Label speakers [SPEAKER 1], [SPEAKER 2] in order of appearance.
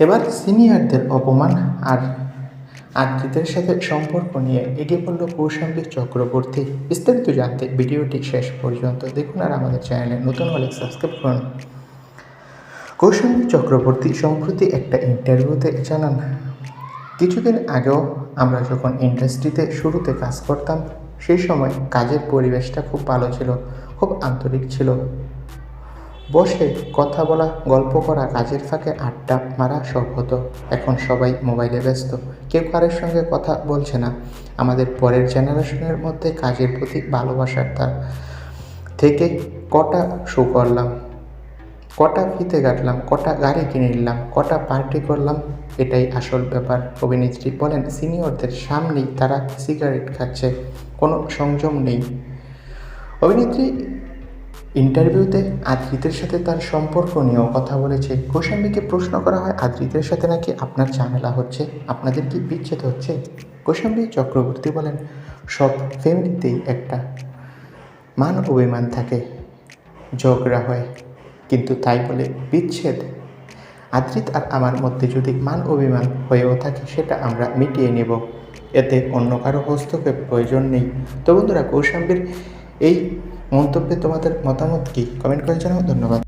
[SPEAKER 1] এবার সিনিয়রদের অপমান আর আত্মীয়দের সাথে সম্পর্ক নিয়ে এগিয়ে পড়ল কৌশাম্বী চক্রবর্তী। বিস্তারিত জানতে ভিডিওটি শেষ পর্যন্ত দেখুন, আর আমাদের চ্যানেলে নতুন হলে সাবস্ক্রাইব করুন। কৌশাম্বী চক্রবর্তী সম্প্রতি একটা ইন্টারভিউতে জানান, কিছুদিন আগেও আমরা যখন ইন্ডাস্ট্রিতে শুরুতে কাজ করতাম, সেই সময় কাজের পরিবেশটা খুব ভালো ছিল, খুব আন্তরিক ছিল। বসে কথা বলা, গল্প করা, কাজের ফাঁকে আড্ডা মারা সব হতো। এখন সবাই মোবাইলে ব্যস্ত, কেউ কারোর সঙ্গে কথা বলছে না। আমাদের পরের জেনারেশনের মধ্যে কাজের প্রতি ভালোবাসার তার থেকে কটা শো করলাম, কটা ফিতে কাটলাম, কটা গাড়ি কিনে নিলাম, কটা পার্টি করলাম, এটাই আসল ব্যাপার। অভিনেত্রী বলেন, সিনিয়রদের সামনেই তারা সিগারেট খাচ্ছে, কোনো সংযম নেই। অভিনেত্রী ইন্টারভিউতে আদ্রিতের সাথে তার সম্পর্ক নিয়েও কথা বলেছে। কৌশাম্বীকে প্রশ্ন করা হয়, আদ্রিতের সাথে নাকি আপনার ঝামেলা হচ্ছে, আপনাদের কি বিচ্ছেদ হচ্ছে? কৌশাম্বী চক্রবর্তী বলেন, সব ফ্যামিলিতেই একটা মান অভিমান থাকে, ঝগড়া হয়, কিন্তু তাই বলে বিচ্ছেদ? আদ্রিত আর আমার মধ্যে যদি মান অভিমান হয়েও থাকে, সেটা আমরা মিটিয়ে নেব, এতে অন্য কারো হস্তক্ষেপ প্রয়োজন নেই। তো বন্ধুরা, কৌশাম্বীর এই মন্তব্যে তোমাদের মতামত কি, কমেন্ট করে জানাও। ধন্যবাদ।